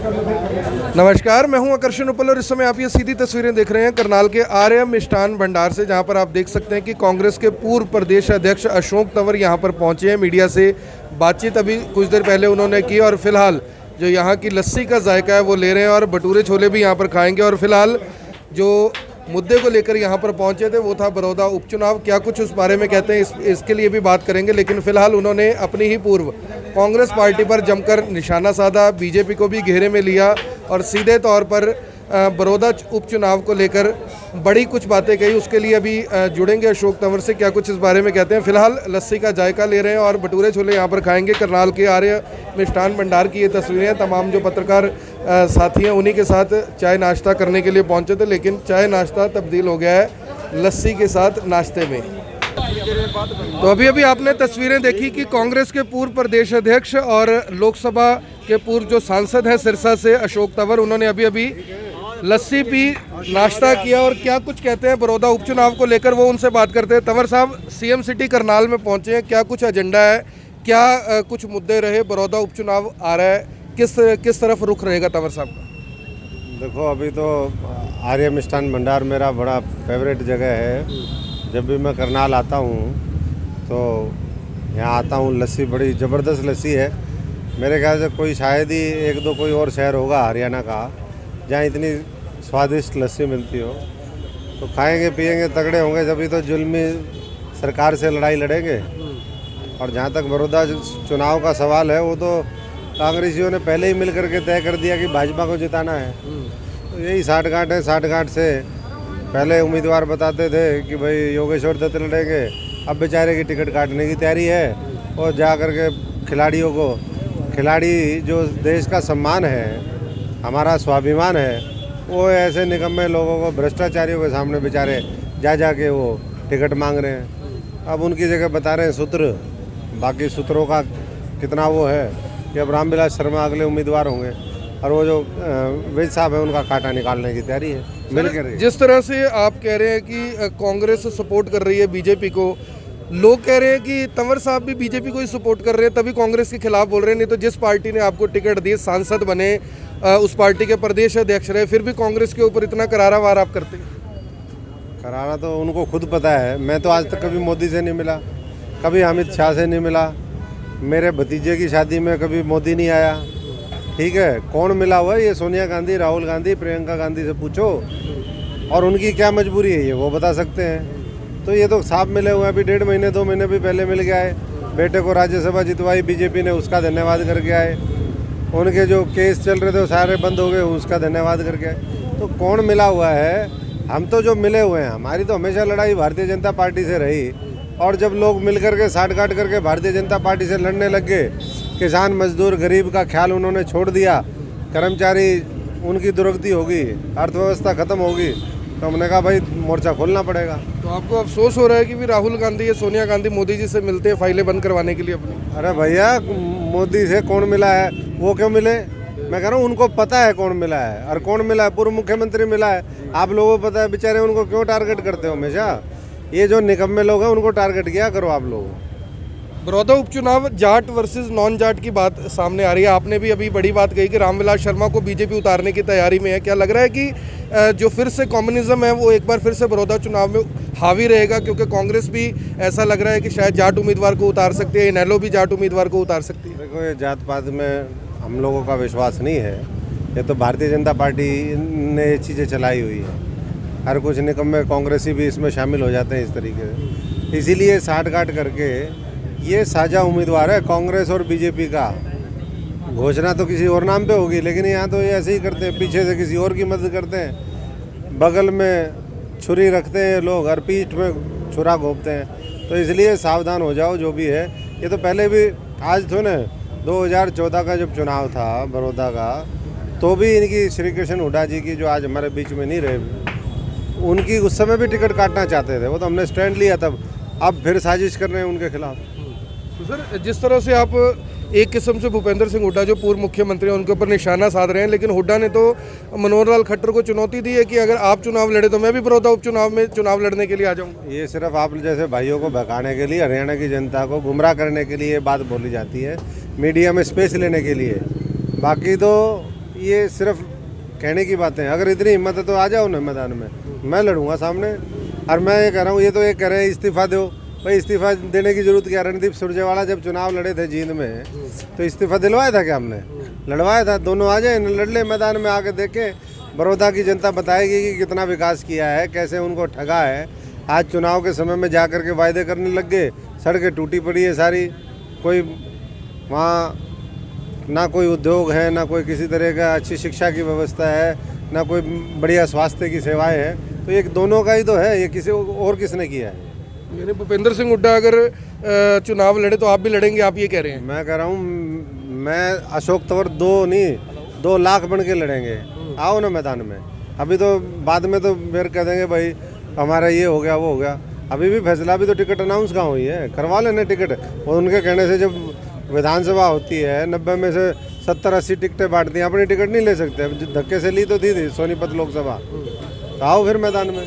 नमस्कार, मैं हूं आकर्षण उपल और इस समय आप ये सीधी तस्वीरें देख रहे हैं करनाल के आर्य मिष्ठान भंडार से, जहां पर आप देख सकते हैं कि कांग्रेस के पूर्व प्रदेश अध्यक्ष अशोक तंवर यहां पर पहुंचे हैं। मीडिया से बातचीत अभी कुछ देर पहले उन्होंने की और फिलहाल जो यहाँ की लस्सी का जायका है वो ले रहे हैं और भटूरे छोले भी यहाँ पर खाएंगे। और फिलहाल जो मुद्दे को लेकर यहाँ पर पहुंचे थे वो था बड़ौदा उपचुनाव। क्या कुछ उस बारे में कहते हैं इसके लिए भी बात करेंगे, लेकिन फिलहाल उन्होंने अपनी ही पूर्व कांग्रेस पार्टी पर जमकर निशाना साधा, बीजेपी को भी घेरे में लिया और सीधे तौर पर बड़ौदा उपचुनाव को लेकर बड़ी कुछ बातें कही। उसके लिए अभी जुड़ेंगे अशोक तंवर से, क्या कुछ इस बारे में कहते हैं। फिलहाल लस्सी का जायका ले रहे हैं और भटूरे छोले यहाँ पर खाएंगे। करनाल के आर्य मिष्ठान भंडार की ये तस्वीरें हैं। तमाम जो पत्रकार साथी हैं उन्हीं के साथ चाय नाश्ता करने के लिए पहुँचे थे, लेकिन चाय नाश्ता तब्दील हो गया है लस्सी के साथ नाश्ते में। तो अभी आपने तस्वीरें देखी कि कांग्रेस के पूर्व प्रदेश अध्यक्ष और लोकसभा के पूर्व जो सांसद हैं सिरसा से अशोक तंवर, उन्होंने अभी लस्सी पी, नाश्ता किया और क्या कुछ कहते हैं बड़ौदा उपचुनाव को लेकर वो उनसे बात करते हैं। तंवर साहब सीएम सिटी करनाल में पहुंचे हैं, क्या कुछ एजेंडा है, क्या कुछ मुद्दे रहे, बड़ौदा उपचुनाव आ रहा है, किस तरफ रुख रहेगा तंवर साहब का? देखो, अभी तो आर्य मिष्ठान भंडार मेरा बड़ा फेवरेट जगह है। जब भी मैं करनाल आता हूँ तो यहाँ आता हूँ, लस्सी बड़ी ज़बरदस्त लस्सी है। मेरे ख्याल से कोई शायद ही एक दो कोई और शहर होगा हरियाणा का जहाँ इतनी स्वादिष्ट लस्सी मिलती हो। तो खाएंगे पिएंगे तगड़े होंगे, जभी तो जुल्मी सरकार से लड़ाई लड़ेंगे। और जहाँ तक बड़ौदा चुनाव का सवाल है, वो तो कांग्रेसियों ने पहले ही मिल करके तय कर दिया कि भाजपा को जिताना है। तो यही साठगांठ है। साठगांठ से पहले उम्मीदवार बताते थे कि भाई योगेश्वर दत्त लड़ेंगे, अब बेचारे की टिकट काटने की तैयारी है। और जा करके खिलाड़ियों को, खिलाड़ी जो देश का सम्मान है, हमारा स्वाभिमान है, वो ऐसे निकम्मे लोगों को, भ्रष्टाचारियों के सामने बेचारे जा के वो टिकट मांग रहे हैं। अब उनकी जगह बता रहे हैं सूत्र। बाकी सूत्रों का कितना वो है कि अब रामविलास शर्मा अगले उम्मीदवार होंगे और वो जो वैद साहब है उनका कांटा निकालने की तैयारी है। मिलकर जिस तरह से आप कह रहे हैं कि कांग्रेस सपोर्ट कर रही है बीजेपी को, लोग कह रहे हैं कि तंवर साहब भी बीजेपी को ही सपोर्ट कर रहे हैं, तभी कांग्रेस के खिलाफ बोल रहे हैं। नहीं तो जिस पार्टी ने आपको टिकट दी, सांसद बने, उस पार्टी के प्रदेश अध्यक्ष रहे, फिर भी कांग्रेस के ऊपर इतना करारा वार आप करते हैं। करारा तो उनको खुद पता है। मैं तो आज तक कभी मोदी से नहीं मिला, कभी अमित शाह से नहीं मिला। मेरे भतीजे की शादी में कभी मोदी नहीं आया। ठीक है, कौन मिला हुआ है? ये सोनिया गांधी, राहुल गांधी, प्रियंका गांधी से पूछो, और उनकी क्या मजबूरी है ये वो बता सकते हैं। तो ये तो साफ मिले हुए हैं। अभी 1.5 महीने 2 महीने भी पहले मिल गया है। बेटे को राज्यसभा जितवाई बीजेपी ने, उसका धन्यवाद करके आए। उनके जो केस चल रहे थे वो सारे बंद हो गए, उसका धन्यवाद करके आए। तो कौन मिला हुआ है? हम तो जो मिले हुए हैं। हमारी तो हमेशा लड़ाई भारतीय जनता पार्टी से रही। और जब लोग मिल करके साठ-गांठ करके भारतीय जनता पार्टी से लड़ने लग गए, किसान मजदूर गरीब का ख्याल उन्होंने छोड़ दिया, कर्मचारी उनकी दुर्गति होगी, अर्थव्यवस्था खत्म होगी, तो हमने कहा भाई मोर्चा खोलना पड़ेगा। तो आपको अफसोस हो रहा है कि भी राहुल गांधी या सोनिया गांधी मोदी जी से मिलते हैं फाइलें बंद करवाने के लिए अपनी? अरे भैया, मोदी से कौन मिला है? वो क्यों मिले? मैं कह रहा हूँ उनको पता है कौन मिला है। और कौन मिला है? पूर्व मुख्यमंत्री मिला है। आप लोगों को पता है, बेचारे उनको क्यों टारगेट करते हो हमेशा? ये जो निकम्मे लोग हैं उनको टारगेट किया करो आप लोग। बड़ौदा उपचुनाव जाट वर्सेस नॉन जाट की बात सामने आ रही है। आपने भी अभी बड़ी बात कही कि रामविलास शर्मा को बीजेपी उतारने की तैयारी में है। क्या लग रहा है कि जो फिर से कम्युनिज्म है वो एक बार फिर से बड़ौदा चुनाव में हावी रहेगा? क्योंकि कांग्रेस भी ऐसा लग रहा है कि शायद जाट उम्मीदवार को उतार सकती है, इनेलो भी जाट उम्मीदवार को उतार सकती है। देखो, ये जात पात में हम लोगों का विश्वास नहीं है। ये तो भारतीय जनता पार्टी ने ये चीज़ें चलाई हुई है। हर कुछ निकम्मे कांग्रेसी भी इसमें शामिल हो जाते हैं इस तरीके से। इसीलिए साठ-गांठ करके ये साझा उम्मीदवार है कांग्रेस और बीजेपी का। घोषणा तो किसी और नाम पे होगी, लेकिन यहाँ तो ये ऐसे ही करते हैं, पीछे से किसी और की मदद करते हैं, बगल में छुरी रखते हैं लोग और पीठ में छुरा घोंपते हैं। तो इसलिए सावधान हो जाओ जो भी है। ये तो पहले भी, आज तो न 2014 का जब चुनाव था बड़ौदा का, तो भी इनकी श्री कृष्ण हुड्डा जी की, जो आज हमारे बीच में नहीं रहे, उनकी उस समय भी टिकट काटना चाहते थे। वो तो हमने स्टैंड लिया तब। अब फिर साजिश कर रहे हैं उनके खिलाफ। तो सर, जिस तरह से आप एक किस्म से भूपेंद्र सिंह हुड्डा जो पूर्व मुख्यमंत्री हैं उनके ऊपर निशाना साध रहे हैं, लेकिन हुड्डा ने तो मनोहर लाल खट्टर को चुनौती दी है कि अगर आप चुनाव लड़े तो मैं भी बड़ौदा उपचुनाव में चुनाव लड़ने के लिए आ जाऊंगा। ये सिर्फ आप जैसे भाइयों को भगाने के लिए, हरियाणा की जनता को गुमराह करने के लिए ये बात बोली जाती है, मीडिया में स्पेस लेने के लिए। बाकी तो ये सिर्फ कहने की बातें हैं। अगर इतनी हिम्मत है तो आ जाओ ना मैदान में, मैं लड़ूंगा सामने। और मैं ये कह रहा हूँ, ये तो ये कह रहे हैं इस्तीफा दो, भाई इस्तीफा देने की जरूरत क्या। रणदीप सुरजेवाला जब चुनाव लड़े थे जींद में तो इस्तीफा दिलवाया था क्या हमने? लड़वाया था। दोनों आ जाए, लड़ ले मैदान में, आके देखें। बड़ौदा की जनता बताएगी कि कितना विकास किया है, कैसे उनको ठगा है। आज चुनाव के समय में जा कर के वायदे करने लग गए, सड़कें टूटी पड़ी है सारी, कोई वहाँ ना कोई उद्योग है, ना कोई किसी तरह का अच्छी शिक्षा की व्यवस्था है, ना कोई बढ़िया स्वास्थ्य की सेवाएं हैं। तो ये दोनों का ही तो है, ये किसी और किसने किया है? यानी भूपेंद्र सिंह हुड्डा अगर चुनाव लड़े तो आप भी लड़ेंगे, आप ये कह रहे हैं? मैं कह रहा हूँ, मैं अशोक तंवर 2 लाख बन के लड़ेंगे। आओ ना मैदान में। अभी तो बाद में तो फिर कह देंगे भाई हमारा ये हो गया वो हो गया। अभी भी फैसला, अभी तो टिकट अनाउंस कहाँ हुई है, करवा लेने टिकट। और उनके कहने से जब विधानसभा होती है 90 में से 70-80 टिकटें बांटती हैं, अपनी टिकट नहीं ले सकते। धक्के से ली तो थी सोनीपत लोकसभा। तो आओ फिर मैदान में।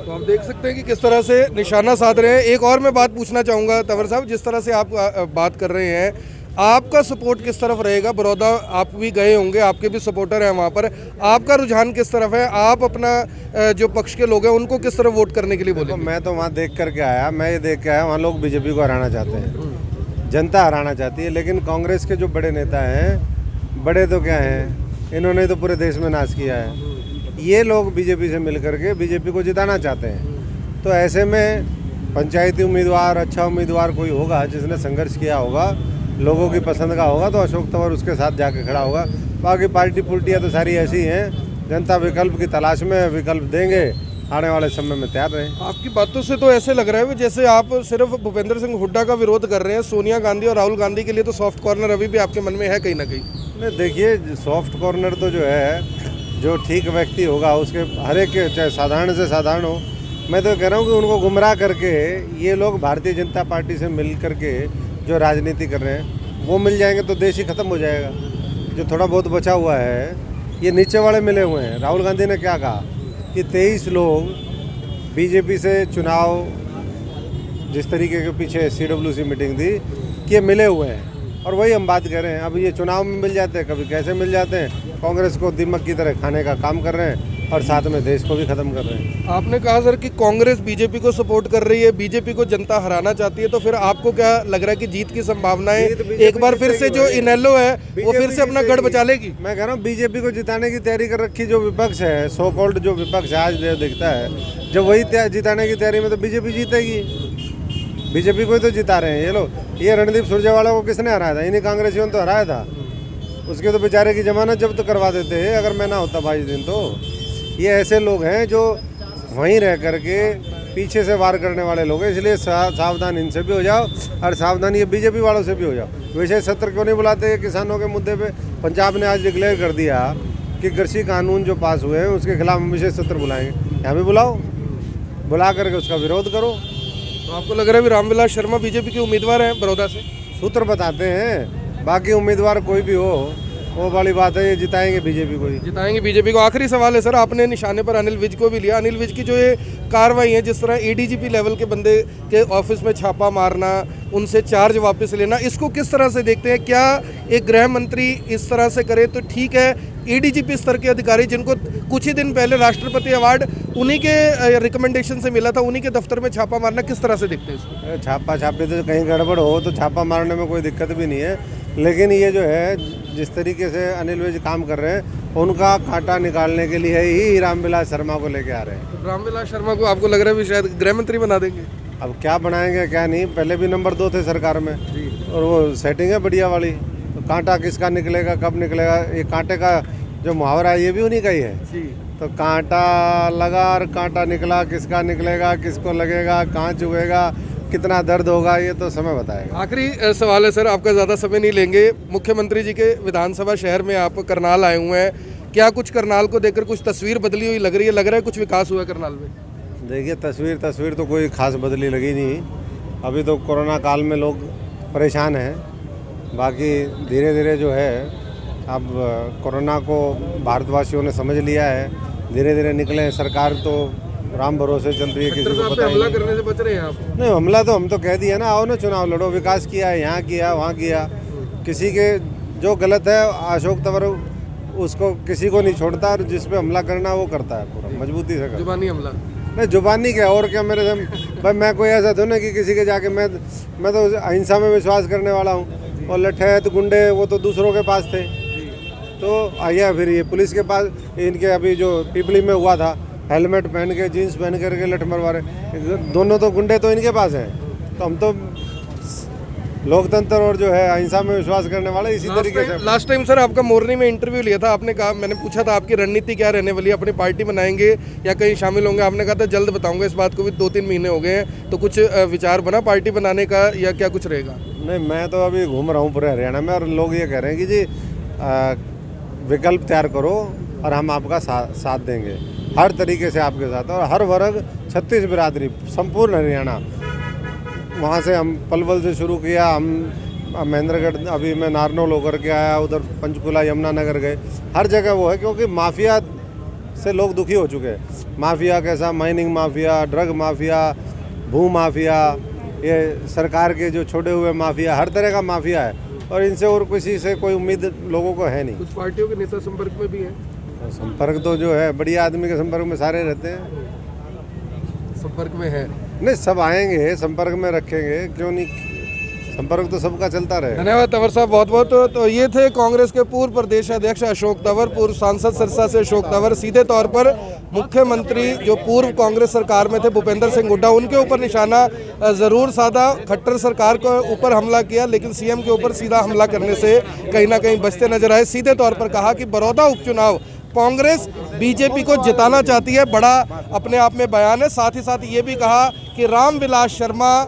तो आप देख सकते हैं कि किस तरह से निशाना साध रहे हैं। एक और मैं बात पूछना चाहूँगा तंवर साहब, जिस तरह से आप बात कर रहे हैं, आपका सपोर्ट किस तरफ रहेगा? बड़ौदा आप भी गए होंगे, आपके भी सपोर्टर हैं वहाँ पर, आपका रुझान किस तरफ है? आप अपना जो पक्ष के लोग हैं उनको किस तरफ वोट करने के लिए बोले? मैं तो वहाँ देख करके आया, मैं ये देख के आया, वहाँ लोग बीजेपी को हराना चाहते हैं, जनता हराना चाहती है। लेकिन कांग्रेस के जो बड़े नेता हैं, बड़े तो क्या हैं, इन्होंने तो पूरे देश में नाश किया है। ये लोग बीजेपी से मिल करके बीजेपी को जिताना चाहते हैं। तो ऐसे में पंचायती उम्मीदवार, अच्छा उम्मीदवार कोई होगा जिसने संघर्ष किया होगा, लोगों की पसंद का होगा, तो अशोक तंवर उसके साथ जाके खड़ा होगा। बाकी पार्टी पुर्टियाँ तो सारी ऐसी हैं, जनता विकल्प की तलाश में, विकल्प देंगे, आने वाले समय में तैयार रहे। आपकी बातों से तो ऐसे लग रहा है जैसे आप सिर्फ भूपेंद्र सिंह हुड्डा का विरोध कर रहे हैं, सोनिया गांधी और राहुल गांधी के लिए तो सॉफ्ट कॉर्नर अभी भी आपके मन में है कहीं ना कहीं। नहीं, देखिए, सॉफ्ट कॉर्नर तो जो है, जो ठीक व्यक्ति होगा उसके हर एक, चाहे साधारण से साधारण हो, मैं तो कह रहा हूँ कि उनको गुमराह करके ये लोग भारतीय जनता पार्टी से मिल करके जो राजनीति कर रहे हैं वो मिल जाएंगे तो देश ही खत्म हो जाएगा। जो थोड़ा बहुत बचा हुआ है ये नीचे वाले मिले हुए हैं। राहुल गांधी ने क्या कहा कि 23 लोग बीजेपी से चुनाव, जिस तरीके के पीछे CWC मीटिंग थी, कि ये मिले हुए हैं। और वही हम बात कर रहे हैं, अब ये चुनाव में मिल जाते हैं, कभी कैसे मिल जाते हैं, कांग्रेस को दीमक की तरह खाने का काम कर रहे हैं और साथ में देश को भी खत्म कर रहे हैं। आपने कहा सर कि कांग्रेस बीजेपी को सपोर्ट कर रही है, बीजेपी को जनता हराना चाहती है, तो फिर आपको क्या लग रहा है कि जीत की संभावनाएं एक बार फिर से जो इनेलो है वो फिर से अपना गढ़ बचा लेगी? मैं कह रहा हूँ बीजेपी को जिताने की तैयारी कर रखी जो विपक्ष है, सो कॉल्ड जो विपक्ष आज दिखता है, जब वही जिताने की तैयारी में, तो बीजेपी जीतेगी। बीजेपी को ही तो जिता रहे हैं ये लोग। ये रणदीप सुरजेवाला को किसने हराया था? इन्हीं कांग्रेसियों ने तो हराया था। उसके तो बेचारे की जमानत जब्त करवा देते हैं अगर मैं ना होता 22 दिन। तो ये ऐसे लोग हैं जो वहीं रह करके पीछे से वार करने वाले लोग हैं। इसलिए सावधान इनसे भी हो जाओ और सावधान ये बीजेपी वालों से भी हो जाओ। विशेष सत्र क्यों नहीं बुलाते किसानों के मुद्दे पे? पंजाब ने आज डिक्लेयर कर दिया कि कृषि कानून जो पास हुए हैं उसके खिलाफ हम विशेष सत्र बुलाएंगे। यहाँ भी बुलाओ, बुला करके उसका विरोध करो। तो आपको लग रहा है भी रामविलास शर्मा बीजेपी के उम्मीदवार हैं बड़ौदा से? सूत्र बताते हैं, बाकी उम्मीदवार कोई भी हो वो वाली बात है, ये जिताएंगे बीजेपी को ही। जिताएंगे बीजेपी को। आखिरी सवाल है सर, आपने निशाने पर अनिल विज को भी लिया। अनिल विज की जो ये कार्रवाई है, जिस तरह ADGP लेवल के बंदे के ऑफिस में छापा मारना, उनसे चार्ज वापस लेना, इसको किस तरह से देखते हैं? क्या एक गृह मंत्री इस तरह से करे तो ठीक है? ADGP स्तर के अधिकारी जिनको कुछ ही दिन पहले राष्ट्रपति अवार्ड उन्हीं के रिकमेंडेशन से मिला था, उन्हीं के दफ्तर में छापा मारना किस तरह से देखते हैं इसको? छापा छापी तो कहीं गड़बड़ हो तो छापा मारने में कोई दिक्कत भी नहीं है, लेकिन ये जो है जिस तरीके से अनिल विज काम कर रहे हैं उनका कांटा निकालने के लिए ही रामविलास शर्मा को लेके आ रहे हैं। रामविलास शर्मा को आपको लग रहा है भी शायद गृह मंत्री बना देंगे? अब क्या बनाएंगे क्या नहीं, पहले भी नंबर 2 थे सरकार में और वो सेटिंग है बढ़िया वाली। तो कांटा किसका निकलेगा, कब निकलेगा, ये कांटे का जो मुहावरा है ये भी उन्हीं का ही है। तो कांटा लगा और कांटा निकला, किसका निकलेगा, किसको लगेगा, कहाँ चुभेगा, कितना दर्द होगा, ये तो समय बताएगा। आखिरी सवाल है सर, आपका ज़्यादा समय नहीं लेंगे। मुख्यमंत्री जी के विधानसभा शहर में आप करनाल आए हुए हैं, क्या कुछ करनाल को देखकर कुछ तस्वीर बदली हुई लग रही है? लग रहा है कुछ विकास हुआ है करनाल में? देखिए, तस्वीर तो कोई खास बदली लगी नहीं। अभी तो कोरोना काल में लोग परेशान हैं, बाकी धीरे धीरे जो है अब कोरोना को भारतवासियों ने समझ लिया है, धीरे धीरे निकले। सरकार तो राम भरोसे चल रही है, किसी को पता हमला करने से बच रहे हैं आप? नहीं, हमला तो हम तो कह दिया ना, आओ ना चुनाव लड़ो, विकास किया है, यहाँ किया वहाँ किया। किसी के जो गलत है अशोक तंवर उसको किसी को नहीं छोड़ता और जिस पे हमला करना वो करता है, पूरा मजबूती से करता जुबानी हमला। है। नहीं जुबानी क्या और क्या मेरे से भाई, मैं कोई ऐसा तो नहीं कि किसी के जाके मैं तो अहिंसा में विश्वास करने वाला हूँ। और लठैत गुंडे वो तो दूसरों के पास थे, तो आया फिर ये पुलिस के पास। इनके अभी जो पिपली में हुआ था, हेलमेट पहन के जीन्स पहन करके लठ मरवा रहे, दोनों तो गुंडे तो इनके पास हैं। तो हम तो लोकतंत्र और जो है अहिंसा में विश्वास करने वाले इसी तरीके से। लास्ट टाइम सर आपका मोरनी में इंटरव्यू लिया था, आपने कहा, मैंने पूछा था आपकी रणनीति क्या रहने वाली है, अपनी पार्टी बनाएंगे या कहीं शामिल होंगे, आपने कहा था जल्द बताऊंगा। इस बात को भी 2-3 महीने हो गए हैं, तो कुछ विचार बना पार्टी बनाने का या क्या कुछ रहेगा? नहीं, मैं तो अभी घूम रहा हूँ पूरे हरियाणा में और लोग ये कह रहे हैं कि जी विकल्प तैयार करो और हम आपका साथ देंगे हर तरीके से आपके साथ। और हर वर्ग 36 बिरादरी संपूर्ण हरियाणा, वहाँ से हम पलवल से शुरू किया, हम महेंद्रगढ़, अभी मैं नारनौल होकर के आया, उधर पंचकुला यमुनानगर गए, हर जगह वो है। क्योंकि माफिया से लोग दुखी हो चुके हैं। माफिया कैसा, माइनिंग माफिया, ड्रग माफिया, भू माफिया, ये सरकार के जो छोड़े हुए माफिया, हर तरह का माफिया है और इनसे और किसी से कोई उम्मीद लोगों को है नहीं। कुछ पार्टियों के नेता संपर्क में भी हैं? संपर्क तो जो है बढ़िया आदमी के संपर्क में सारे रहते हैं। संपर्क में है? नहीं, सब आएंगे, संपर्क में रखेंगे, क्यों नहीं, संपर्क तो सबका चलता रहे। धन्यवाद तंवर साहब, बहुत बहुत। तो ये थे कांग्रेस के पूर्व प्रदेश अध्यक्ष अशोक तंवर, पूर्व सांसद सिरसा से अशोक तंवर। सीधे तौर पर मुख्यमंत्री जो पूर्व कांग्रेस सरकार में थे भूपेंद्र सिंह हुड्डा, उनके ऊपर निशाना जरूर साधा, खट्टर सरकार के ऊपर हमला किया, लेकिन सीएम के ऊपर सीधा हमला करने से कहीं ना कहीं बचते नजर आए। सीधे तौर पर कहा कि बड़ौदा उपचुनाव कांग्रेस बीजेपी को जिताना चाहती है, बड़ा अपने आप में बयान है। साथ ही साथ ये भी कहा कि रामविलास शर्मा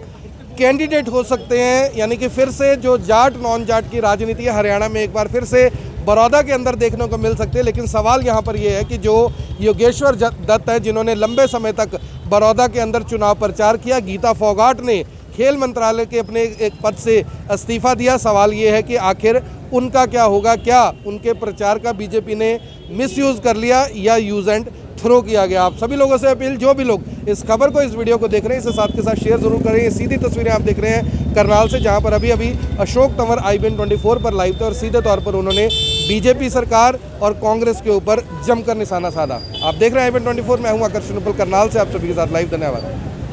कैंडिडेट हो सकते हैं, यानी कि फिर से जो जाट नॉन जाट की राजनीति है हरियाणा में एक बार फिर से बड़ौदा के अंदर देखने को मिल सकती है। लेकिन सवाल यहाँ पर यह है कि जो योगेश्वर दत्त है, जिन्होंने लंबे समय तक बड़ौदा के अंदर चुनाव प्रचार किया, गीता फोगाट ने खेल मंत्रालय के अपने एक पद से इस्तीफा दिया। सवाल ये है कि आखिर उनका क्या होगा, क्या उनके प्रचार का बीजेपी ने मिसयूज़ कर लिया या यूज एंड थ्रो किया गया। आप सभी लोगों से अपील, जो भी लोग इस खबर को, इस वीडियो को देख रहे हैं, इसे साथ के साथ शेयर जरूर करें। ये सीधी तस्वीरें आप देख रहे हैं करनाल से, जहां पर अभी अशोक तंवर IBN 24 पर लाइव थे और सीधे तौर पर उन्होंने बीजेपी सरकार और कांग्रेस के ऊपर जमकर निशाना साधा। आप देख रहे हैं IBN 24, मैं हूं आकर्षण उपल करनाल से, आप सभी के साथ लाइव। धन्यवाद।